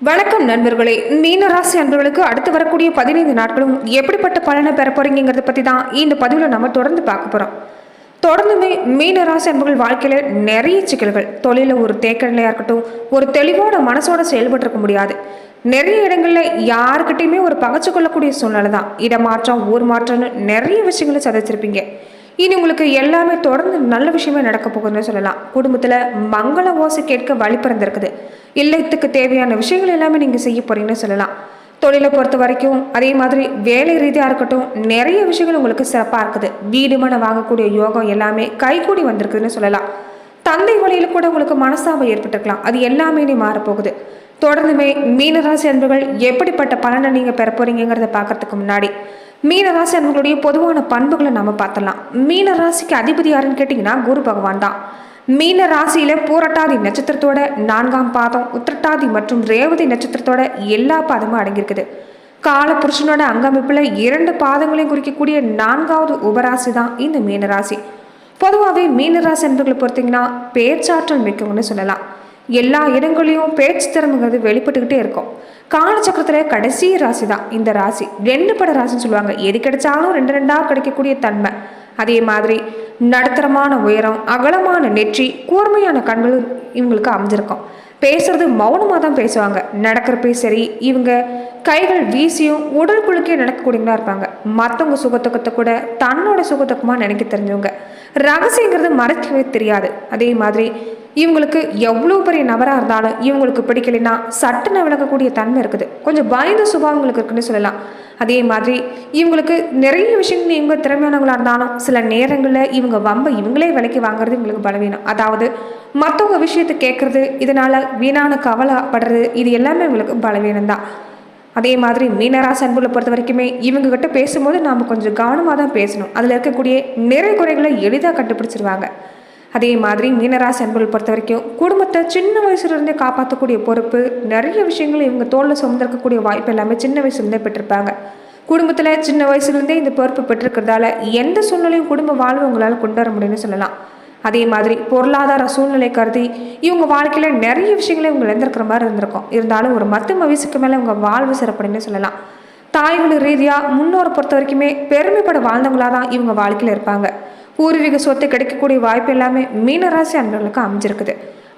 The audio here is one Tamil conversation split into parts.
வணக்கம் நண்பர்களே. மீனராசி அன்பர்களுக்கு அடுத்து வரக்கூடிய 15 நாட்களும் எப்படிப்பட்ட பலனை பெற போறீங்கிறத பத்தி தான் இந்த பதிவில் நம்ம தொடர்ந்து பார்க்க போறோம். தொடர்ந்துமே மீனராசி அன்பர்கள் வாழ்க்கையில நிறைய சிக்கல்கள், தொழில ஒரு தேக்கநிலையா இருக்கட்டும், ஒரு தெளிவோட மனசோட செயல்பட்டு இருக்க முடியாது. நிறைய இடங்கள்ல யாருக்கிட்டையுமே ஒரு பகச்சு கொள்ளக்கூடிய சூழ்நிலை தான். இடமாற்றம், ஊர் மாற்றம்னு நிறைய விஷயங்களை சதைச்சிருப்பீங்க. இனி உங்களுக்கு எல்லாமே தொடர்ந்து நல்ல விஷயமே நடக்க போகுதுன்னு சொல்லலாம். குடும்பத்துல மங்கள ஓசை கேட்க வழி பிறந்திருக்குது. இல்லத்துக்கு தேவையான விஷயங்கள் எல்லாமே நீங்க செய்ய போறீங்கன்னு சொல்லலாம். தொழிலை பொறுத்த வரைக்கும் அதே மாதிரி வேலை ரீதியா இருக்கட்டும், நிறைய விஷயங்கள் உங்களுக்கு சிறப்பா இருக்குது. வீடு மனை வாங்கக்கூடிய யோகம் எல்லாமே கைகூடி வந்திருக்குதுன்னு சொல்லலாம். தந்தை வழியில கூட உங்களுக்கு மனசாபம் ஏற்பட்டிருக்கலாம். அது எல்லாமே நீ மாறப்போகுது. தொடர்ந்துமே மீனராசி அன்பர்கள் எப்படிப்பட்ட பலனை நீங்க பெற போறீங்கிறத பார்க்கறதுக்கு முன்னாடி மீனராசி அன்பர்களுடைய பொதுவான பண்புகளை நம்ம பார்த்தலாம். மீனராசிக்கு அதிபதி யாருன்னு கேட்டிங்கன்னா குரு பகவான் தான். மீன ராசியில பூரட்டாதி நட்சத்திரத்தோட 4ஆம் பாதம், உத்திரட்டாதி மற்றும் ரேவதி நட்சத்திரத்தோட எல்லா பாதமும் அடங்கியிருக்குது. கால புருஷனோட அங்கமைப்புல 2 பாதங்களையும் குறிக்கக்கூடிய 4வது உபராசி தான் இந்த மீனராசி. பொதுவாகவே மீனராசி அன்பர்களை பொறுத்தீங்கன்னா பேச்சாற்றல் மிக்கவங்கன்னு சொல்லலாம். எல்லா இடங்களையும் பேச்சு திறமைங்கிறது வெளிப்பட்டுக்கிட்டே இருக்கும். காலச்சக்கரத்துல கடைசி ராசி தான் இந்த ராசி. 2 பட ராசின்னு சொல்லுவாங்க. எது கிடைச்சாலும் 2 கிடைக்கக்கூடிய தன்மை. அதே மாதிரி நடுத்தரமான உயரம், அகலமான நெற்றி, கூர்மையான கண்கள் இவங்களுக்கு அமைஞ்சிருக்கும். பேசுறது மௌனமாக தான் பேசுவாங்க. நடக்கிறப்பே சரி, இவங்க கைகள் வீசியும் உடல் குழுக்கே நடக்கக்கூடியவங்களா இருப்பாங்க. மற்றவங்க சுகத்துக்கத்தை கூட தன்னோட சுகத்துக்குமா நினைக்க தெரிஞ்சவங்க. ரகசியங்கிறது மறைக்கவே தெரியாது. அதே மாதிரி இவங்களுக்கு எவ்வளோ பெரிய நபராக இருந்தாலும் இவங்களுக்கு பிடிக்கலைன்னா சட்டுன்னு விளக்கக்கூடிய தன்மை இருக்குது. கொஞ்சம் பயந்த சுபாவங்களுக்கு இருக்குன்னு சொல்லலாம். அதே மாதிரி இவங்களுக்கு நிறைய விஷயங்கள் இவங்க திறமையானவங்களாக இருந்தாலும் சில நேரங்களில் இவங்க வம்ப இவங்களே விலைக்கு வாங்குறது இவங்களுக்கு பலவீனம். அதாவது மற்றவங்க விஷயத்தை கேட்கறது, இதனால வீணான கவலைப்படுறது, இது எல்லாமே இவங்களுக்கு பலவீனம் தான். அதே மாதிரி மீனராசி அன்புகளை பொறுத்த வரைக்குமே இவங்க கிட்ட பேசும்போது நாம் கொஞ்சம் கவனமாக தான் பேசணும். அதில் இருக்கக்கூடிய நிறை குறைகளை எளிதாக கண்டுபிடிச்சிருவாங்க. அதே மாதிரி மீனராசி அன்புகளை பொறுத்த வரைக்கும் குடும்பத்தை சின்ன வயசுலேருந்தே காப்பாற்றக்கூடிய பொறுப்பு, நிறைய விஷயங்கள் இவங்க தோளில் சுமந்திருக்கக்கூடிய வாய்ப்பு எல்லாமே சின்ன வயசுலேருந்தே பெற்றிருப்பாங்க. குடும்பத்தில் சின்ன வயசுலேருந்தே இந்த பொறுப்பு பெற்றிருக்கிறதால எந்த சூழ்நிலையும் குடும்ப வாழ்வு உங்களால் கொண்டு வர முடியும்னு சொல்லலாம். அதே மாதிரி பொருளாதார சூழ்நிலை கருதி இவங்க வாழ்க்கையில் நிறைய விஷயங்களே இவங்க இழந்திருக்கிற மாதிரி இருந்திருக்கும். இருந்தாலும் ஒரு 10 வயசுக்கு மேலே இவங்க வாழ்வு சிறப்புன்னு சொல்லலாம். தாய்வழி ரீதியாக முன்னோரை பொறுத்த வரைக்குமே பெருமைப்பட வாழ்ந்தவங்களாக தான் இவங்க வாழ்க்கையில் இருப்பாங்க. பூர்வீக சொத்து கிடைக்கக்கூடிய வாய்ப்பு எல்லாமே மீனராசி அன்பர்களுக்கு அமைஞ்சிருக்குது.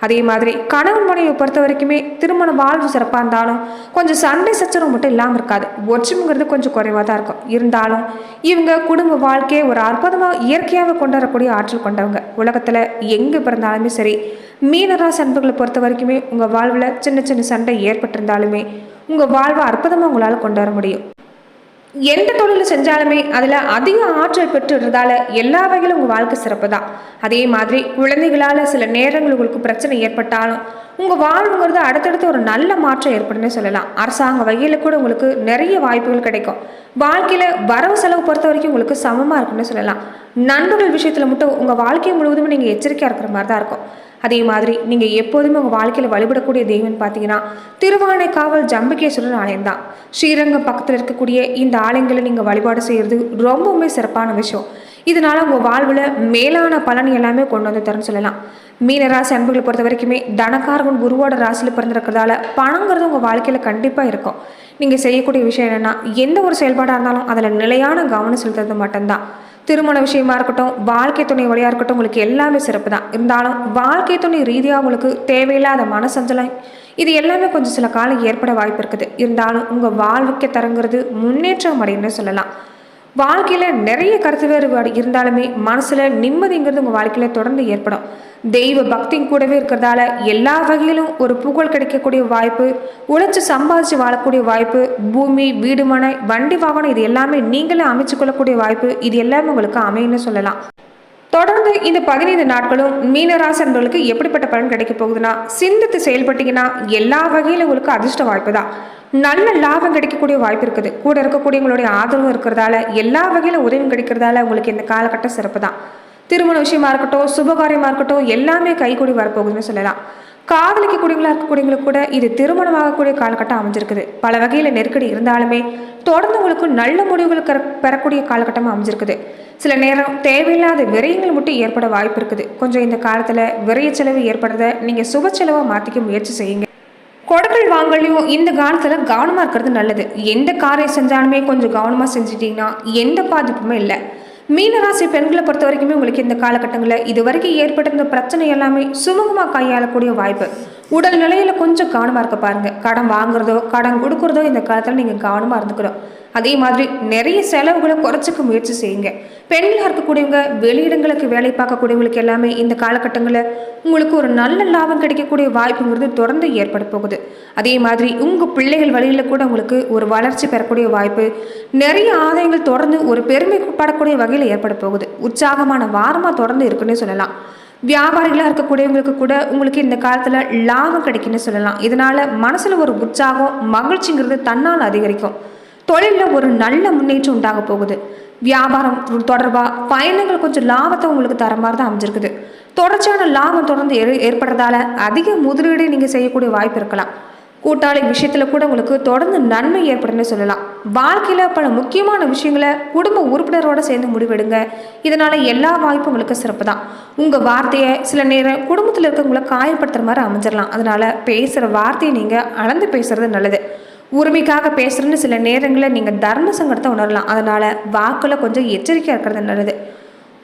அதே மாதிரி கணவன் மனைவியை பொறுத்த வரைக்குமே திருமண வாழ்வு சிறப்பாக இருந்தாலும் கொஞ்சம் சண்டை சச்சரவு மட்டும் இல்லாமல் இருக்காது. ஒற்றுமைங்கிறது கொஞ்சம் குறைவாக தான் இருக்கும். இருந்தாலும் இவங்க குடும்ப வாழ்க்கையை ஒரு அற்புதமாக இயற்கையாக கொண்டு வரக்கூடிய ஆற்றல் கொண்டவங்க. உலகத்தில் எங்கே பிறந்தாலுமே சரி, மீனராசி அன்பர்களை பொறுத்த வரைக்குமே உங்கள் வாழ்வில் சின்ன சின்ன சண்டை ஏற்பட்டிருந்தாலுமே உங்கள் வாழ்வை அற்புதமாக உங்களால் கொண்டு வர முடியும். எந்த தொழில் செஞ்சாலுமே அதில் அதிக ஆற்றல் பெற்றுறதால எல்லா வகையிலும் உங்கள் வாழ்க்கை சிறப்பு தான். அதே மாதிரி குழந்தைகளால் சில நேரங்கள் உங்களுக்கு பிரச்சனை ஏற்பட்டாலும் உங்கள் வாழ்வுங்கிறது அடுத்தடுத்து ஒரு நல்ல மாற்றம் ஏற்படுன்னு சொல்லலாம். அரசாங்க வகையில் கூட உங்களுக்கு நிறைய வாய்ப்புகள் கிடைக்கும். வாழ்க்கையில் வரவு செலவு பொறுத்த வரைக்கும் உங்களுக்கு சமமாக இருக்குன்னு சொல்லலாம். நண்பர்கள் விஷயத்தில் மட்டும் உங்கள் வாழ்க்கை முழுவதும் நீங்கள் எச்சரிக்கையாக இருக்கிற மாதிரி தான் இருக்கும். அதே மாதிரி நீங்கள் எப்போதுமே உங்கள் வாழ்க்கையில் வழிபடக்கூடிய தெய்வம்னு பார்த்தீங்கன்னா திருவானைக்காவல் ஜம்புகேஸ்வரர் ஆலயம் தான். ஸ்ரீரங்கம் பக்கத்தில் இருக்கக்கூடிய இந்த ஆலயங்களை நீங்கள் வழிபாடு செய்கிறது ரொம்பவுமே சிறப்பான விஷயம். இதனால உங்கள் வாழ்வில் மேலான பலன் எல்லாமே கொண்டு வந்து தரேன்னு சொல்லலாம். மீனராசி அன்புகளை பொறுத்த வரைக்குமே தனக்காரகன் குருவோட ராசியில் பிறந்திருக்கிறதால பணங்கிறது உங்கள் வாழ்க்கையில் கண்டிப்பாக இருக்கும். நீங்கள் செய்யக்கூடிய விஷயம் என்னென்னா, எந்த ஒரு செயல்பாடாக இருந்தாலும் அதில் நிலையான கவனம் செலுத்துறது மட்டும்தான். திருமண விஷயமா இருக்கட்டும், வாழ்க்கை துணை வழியாக இருக்கட்டும், உங்களுக்கு எல்லாமே சிறப்பு தான். இருந்தாலும் வாழ்க்கை துணை ரீதியாக உங்களுக்கு தேவையில்லாத மனசஞ்சலம் இது எல்லாமே கொஞ்சம் சில காலம் ஏற்பட வாய்ப்பு இருக்குது. இருந்தாலும் உங்கள் வாழ்க்கை தரங்கிறது முன்னேற்றம் அடையுன்னு சொல்லலாம். வாழ்க்கையில் நிறைய கருத்து வேறுபாடு இருந்தாலுமே மனசில் நிம்மதிங்கிறது உங்கள் வாழ்க்கையில் தொடர்ந்து ஏற்படும். தெய்வ பக்தியும் கூடவே இருக்கிறதால எல்லா வகையிலும் ஒரு புகழ் கிடைக்கக்கூடிய வாய்ப்பு, உழைச்சி சம்பாதிச்சு வாழக்கூடிய வாய்ப்பு, பூமி, வீடு, மனை, வண்டி, வாகனம் இது எல்லாமே நீங்களே அமைச்சு கொள்ளக்கூடிய வாய்ப்பு, இது எல்லாமே உங்களுக்கு அமையும்னு சொல்லலாம். தொடர்ந்து இந்த 15 நாட்களும் மீனராசி அன்பர்களுக்கு எப்படிப்பட்ட பலன் கிடைக்க போகுதுன்னா, சிந்தித்து செயல்பட்டீங்கன்னா எல்லா வகையிலும் உங்களுக்கு அதிர்ஷ்ட வாய்ப்பு தான். நல்ல லாபம் கிடைக்கக்கூடிய வாய்ப்பு இருக்குது. கூட இருக்கக்கூடியவங்களுடைய ஆதரவும் இருக்கிறதால எல்லா வகையிலும் உதவியும் கிடைக்கிறதால உங்களுக்கு இந்த காலகட்டம் சிறப்பு தான். திருமண விஷயமா இருக்கட்டும், சுபகாரியமாக இருக்கட்டும், எல்லாமே கைகூடி வரப்போகுதுன்னு சொல்லலாம். காதலிக்கக்கூடியவங்களா இருக்கக்கூடியவங்களுக்கு கூட இது திருமணமாகக்கூடிய காலகட்டம் அமைஞ்சிருக்குது. பல வகையில் நெருக்கடி இருந்தாலுமே தொடர்ந்து உங்களுக்கு நல்ல முடிவுகள் பெறக்கூடிய காலகட்டமாக அமைஞ்சிருக்குது. சில நேரம் தேவையில்லாத விரயங்கள் மட்டும் ஏற்பட வாய்ப்பு இருக்குது. கொஞ்சம் இந்த காலத்தில் விரய செலவு ஏற்படுறத நீங்கள் சுப செலவாக மாற்றிக்க முயற்சி செய்யுங்க. கொடைகள் வாங்க வாங்கலையும் இந்த காலத்தில் கவனமாக இருக்கிறது நல்லது. எந்த காரியம் செஞ்சாலுமே கொஞ்சம் கவனமாக செஞ்சிட்டிங்கன்னா எந்த பாதிப்புமே இல்லை. மீனராசி பெண்களை பொறுத்த வரைக்குமே உங்களுக்கு இந்த காலகட்டங்களில் இது வரைக்கும் ஏற்பட்டிருந்த பிரச்சனை எல்லாமே சுமூகமாக கையாளக்கூடிய வாய்ப்பு. உடல் நிலையில கொஞ்சம் கவனமாக இருக்க பாருங்க. கடன் வாங்குறதோ கடன் கொடுக்குறதோ இந்த காலத்தில் நீங்கள் கவனமாக இருந்துக்கணும். அதே மாதிரி நிறைய செலவுகளை குறைச்சிக்க முயற்சி செய்யுங்க. பெண்களாக இருக்கக்கூடியவங்க வெளியிடங்களுக்கு வேலை பார்க்கக்கூடியவங்களுக்கு எல்லாமே இந்த காலகட்டங்களில் உங்களுக்கு ஒரு நல்ல லாபம் கிடைக்கக்கூடிய வாய்ப்புங்கிறது தொடர்ந்து ஏற்பட போகுது. அதே மாதிரி உங்கள் பிள்ளைகள் வழியில் கூட உங்களுக்கு ஒரு வளர்ச்சி பெறக்கூடிய வாய்ப்பு, நிறைய ஆதாயங்கள் தொடர்ந்து ஒரு பெருமைப்படக்கூடிய வகையில் ஏற்பட போகுது. உற்சாகமான வாரமாக தொடர்ந்து இருக்குன்னு சொல்லலாம். வியாபாரிகளாக இருக்கக்கூடியவங்களுக்கு கூட உங்களுக்கு இந்த காலத்தில் லாபம் கிடைக்குன்னு சொல்லலாம். இதனால மனசில் ஒரு உற்சாகம் மகிழ்ச்சிங்கிறது தன்னால் அதிகரிக்கும். தொழிலில் ஒரு நல்ல முன்னேற்றம் உண்டாக போகுது. வியாபாரம் தொடர்பாக பயணங்கள் கொஞ்சம் லாபத்தை உங்களுக்கு தர மாதிரி தான் அமைஞ்சிருக்குது. தொடர்ச்சியான லாபம் தொடர்ந்து ஏற்படுறதால அதிக முதலீடு நீங்கள் செய்யக்கூடிய வாய்ப்பு இருக்கலாம். கூட்டாளி விஷயத்தில் கூட உங்களுக்கு தொடர்ந்து நன்மை ஏற்படுன்னு சொல்லலாம். வாழ்க்கையில் பல முக்கியமான விஷயங்களை குடும்ப உறுப்பினரோட சேர்ந்து முடிவெடுங்க. இதனால் எல்லா வாய்ப்பும் உங்களுக்கு சிறப்பு தான். உங்கள் வார்த்தையை சில நேரம் குடும்பத்தில் இருக்கவங்களை காயப்படுத்துகிற மாதிரி அமைஞ்சிடலாம். அதனால் பேசுகிற வார்த்தையை நீங்கள் அளந்து பேசுகிறது நல்லது. உரிமைக்காக பேசுகிறேன்னு சில நேரங்களில் நீங்கள் தர்ம சங்கடத்தை உணரலாம். அதனால் வாக்கில் கொஞ்சம் எச்சரிக்கையாக இருக்கிறது நல்லது.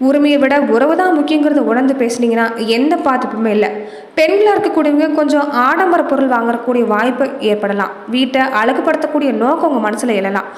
உரிமையை விட உறவு தான் முக்கியங்கிறத உணர்ந்து பேசுனீங்கன்னா எந்த பாதிப்புமே இல்லை. பெண்களாக இருக்கக்கூடியவங்க கொஞ்சம் ஆடம்பர பொருள் வாங்கக்கூடிய வாய்ப்பு ஏற்படலாம். வீட்டை அழகுபடுத்தக்கூடிய நோக்கம் உங்கள் மனசில் எழலாம்.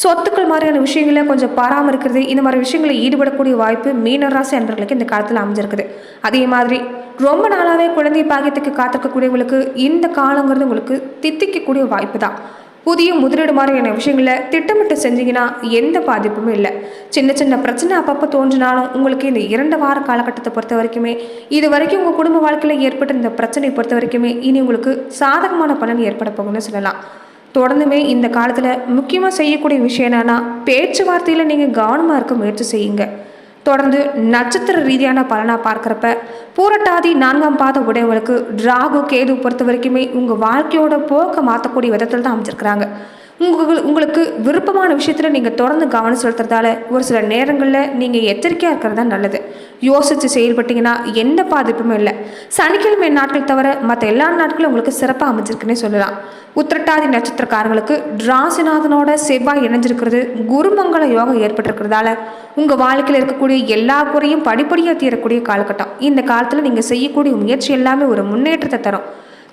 சொத்துக்கள் மாதிரியான விஷயங்களை கொஞ்சம் பராமரிக்கிறது, இந்த மாதிரி விஷயங்களை ஈடுபடக்கூடிய வாய்ப்பு மீனராசி அன்பர்களுக்கு இந்த காலத்தில் அமைஞ்சிருக்குது. அதே மாதிரி ரொம்ப நாளாகவே குழந்தை பாக்கியத்துக்கு காத்திருக்கக்கூடியவங்களுக்கு இந்த காலங்கிறது உங்களுக்கு தித்திக்கக்கூடிய வாய்ப்பு தான். புதிய முதலீடு மாதிரியான விஷயங்களை திட்டமிட்டு செஞ்சீங்கன்னா எந்த பாதிப்புமே இல்லை. சின்ன சின்ன பிரச்சனை அப்பப்போ தோன்றினாலும் உங்களுக்கு இந்த 2 வார காலகட்டத்தை பொறுத்த வரைக்குமே, இது வரைக்கும் உங்கள் குடும்ப வாழ்க்கையில் ஏற்பட்ட இந்த பிரச்சனையை பொறுத்த வரைக்குமே இனி உங்களுக்கு சாதகமான பலன் ஏற்பட போகும்னு சொல்லலாம். தொடர்ந்துமே இந்த காலத்தில் முக்கியமாக செய்யக்கூடிய விஷயம் என்னன்னா, பேச்சுவார்த்தையில் நீங்கள் கவனமாக இருக்க முயற்சி செய்யுங்க. தொடர்ந்து நட்சத்திர ரீதியான பலனாக பார்க்குறப்ப பூரட்டாதி 4ஆம் பாத உடையவங்களுக்கு ராகு கேது பொறுத்த வரைக்குமே உங்கள் வாழ்க்கையோட போக்கை மாற்றக்கூடிய விதத்தில் தான் அமைச்சிருக்கிறாங்க. உங்களுக்கு விருப்பமான விஷயத்தில் நீங்கள் தொடர்ந்து கவனம் செலுத்துறதால ஒரு சில நேரங்களில் நீங்கள் எச்சரிக்கையாக இருக்கிறது தான் நல்லது. யோசித்து செயல்பட்டீங்கன்னா எந்த பாதிப்புமே இல்லை. சனிக்கிழமை நாட்கள் தவிர மற்ற எல்லா நாட்களும் உங்களுக்கு சிறப்பாக அமைஞ்சிருக்குன்னே சொல்லலாம். உத்திரட்டாதி நட்சத்திரக்காரங்களுக்கு ராசிநாதனோட செவ்வாய் இணைஞ்சிருக்கிறது குருமங்கள யோகம் ஏற்பட்டிருக்கிறதால உங்கள் வாழ்க்கையில் இருக்கக்கூடிய எல்லா குறையும் படிப்படியாக தீரக்கூடிய காலகட்டம். இந்த காலத்தில் நீங்கள் செய்யக்கூடிய முயற்சி எல்லாமே ஒரு முன்னேற்றத்தை தரும்.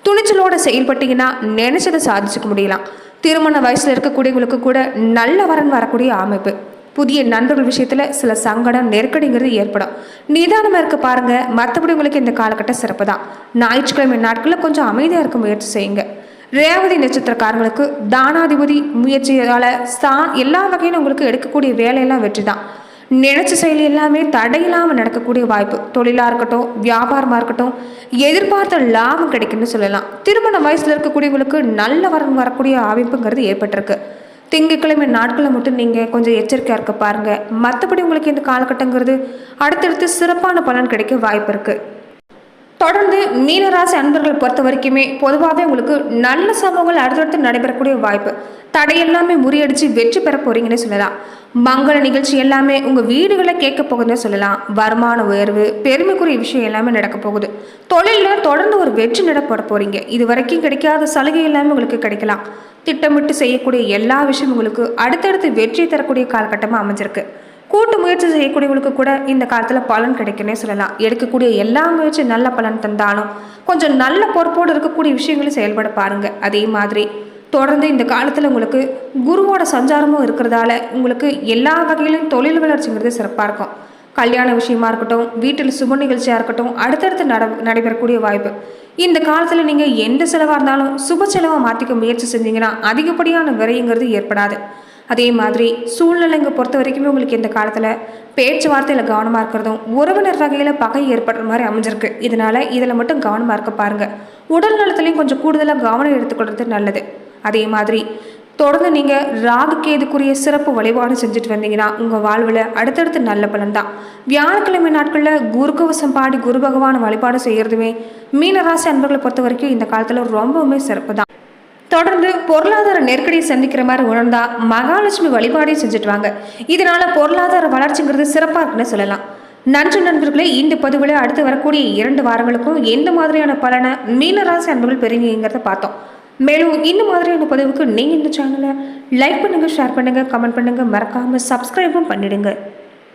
துணிச்சலோட செயல்பட்டீங்கன்னா நினைச்சதை சாதிச்சுக்க முடியலாம். திருமண வயசில் இருக்கக்கூடியவங்களுக்கு கூட நல்ல வரன் வரக்கூடிய அமைப்பு. புதிய நண்பர்கள் விஷயத்தில் சில சங்கடம் நெருக்கடிங்கிறது ஏற்படும். நிதானமாக இருக்க பாருங்க. மற்றபடி உங்களுக்கு இந்த காலகட்டம் சிறப்பு தான். ஞாயிற்றுக்கிழமை நாட்களில் கொஞ்சம் அமைதியாக இருக்க முயற்சி செய்யுங்க. ரேவதி நட்சத்திரக்காரங்களுக்கு தானாதிபதி முயற்சியால் எல்லா வகையிலும் உங்களுக்கு எடுக்கக்கூடிய வேலையெல்லாம் வெற்றி தான். நினைச்ச செயல் எல்லாமே தடையில்லாமல் நடக்கக்கூடிய வாய்ப்பு. தொழிலாக இருக்கட்டும், வியாபாரமாக இருக்கட்டும், எதிர்பார்த்த லாபம் கிடைக்குன்னு சொல்லலாம். திருமண வயசில் இருக்கக்கூடியவங்களுக்கு நல்ல வரன் வரக்கூடிய அமைப்புங்கிறது ஏற்பட்டிருக்கு. திங்கட்கிழமை நாட்களில் மட்டும் நீங்கள் கொஞ்சம் எச்சரிக்கையாக இருக்க பாருங்கள். மற்றபடி உங்களுக்கு இந்த காலகட்டங்கிறது அடுத்தடுத்து சிறப்பான பலன் கிடைக்க வாய்ப்பு இருக்குது. தொடர்ந்து மீனராசி அன்பர்கள் பொறுத்த வரைக்குமே பொதுவாகவே உங்களுக்கு நல்ல சம்பவங்கள் அடுத்தடுத்து நடைபெறக்கூடிய வாய்ப்பு. தடையெல்லாமே முறியடிச்சு வெற்றி பெற போறீங்கன்னு சொல்லலாம். மங்கள நிகழ்ச்சி எல்லாமே உங்கள் வீடுகளை கேட்க போகுதுன்னு சொல்லலாம். வருமான உயர்வு, பெருமைக்குரிய விஷயம் எல்லாமே நடக்க போகுது. தொழிலில் தொடர்ந்து ஒரு வெற்றி நடப்பட போறீங்க. இது வரைக்கும் கிடைக்காத சலுகை எல்லாமே உங்களுக்கு கிடைக்கலாம். திட்டமிட்டு செய்யக்கூடிய எல்லா விஷயமும் உங்களுக்கு அடுத்தடுத்து வெற்றி தரக்கூடிய காலகட்டமாக அமைஞ்சிருக்கு. கூட்டு முயற்சி செய்யக்கூடியவங்களுக்கு கூட இந்த காலத்தில் பலன் கிடைக்குன்னே சொல்லலாம். எடுக்கக்கூடிய எல்லா முயற்சி நல்ல பலன் தந்தாலும் கொஞ்சம் நல்ல பொறுப்போடு இருக்கக்கூடிய விஷயங்களும் செயல்பட பாருங்க. அதே மாதிரி தொடர்ந்து இந்த காலத்தில் உங்களுக்கு குருவோட சஞ்சாரமும் இருக்கிறதால உங்களுக்கு எல்லா வகையிலும் தொழில் வளர்ச்சிங்கிறது சிறப்பாக இருக்கும். கல்யாண விஷயமா இருக்கட்டும், வீட்டில் சுப நிகழ்ச்சியாக இருக்கட்டும், அடுத்தடுத்து நடைபெறக்கூடிய வாய்ப்பு. இந்த காலத்தில் நீங்கள் எந்த செலவாக இருந்தாலும் சுப செலவாக மாற்றிக்க முயற்சி செஞ்சீங்கன்னா அதிகப்படியான விரைங்கிறது ஏற்படாது. அதே மாதிரி சூழ்நிலைங்க பொறுத்த வரைக்குமே உங்களுக்கு இந்த காலத்தில் பேச்சுவார்த்தையில் கவனமாக இருக்கிறதும் உறவினர் வகையில் பகை ஏற்படுற மாதிரி அமைஞ்சிருக்கு. இதனால் இதில் மட்டும் கவனமாக இருக்க பாருங்கள். உடல் நலத்துலேயும் கொஞ்சம் கூடுதலாக கவனம் எடுத்துக்கொள்வது நல்லது. அதே மாதிரி தொடர்ந்து நீங்கள் ராகு கேதுக்குரிய சிறப்பு வழிபாடு செஞ்சுட்டு வந்தீங்கன்னா உங்கள் வாழ்வில் அடுத்தடுத்து நல்ல பலன் தான். வியாழக்கிழமை நாட்களில் குருகவசம் பாடி குரு பகவான் வழிபாடு செய்கிறதுமே மீனராசி அன்பர்களை பொறுத்த வரைக்கும் இந்த காலத்தில் ரொம்பவுமே சிறப்பு தான். தொடர்ந்து பொருளாதார நெருக்கடியை சந்திக்கிற மாதிரி உணர்ந்தா மகாலட்சுமி வழிபாடையும் செஞ்சுட்டு வாங்க. இதனால பொருளாதார வளர்ச்சிங்கிறது சிறப்பாக இருக்குன்னு சொல்லலாம். நன்றி நண்பர்களே, இந்த பதிவில் அடுத்து வரக்கூடிய 2 வாரங்களுக்கும் எந்த மாதிரியான பலனை மீனராசி அன்பர்கள் பெறுவீங்கிறத பார்த்தோம். மேலும் இந்த மாதிரியான பதிவுக்கு நீங்கள் இந்த சேனலை லைக் பண்ணுங்கள், ஷேர் பண்ணுங்கள், கமெண்ட் பண்ணுங்கள், மறக்காமல் சப்ஸ்கிரைபும் பண்ணிடுங்க.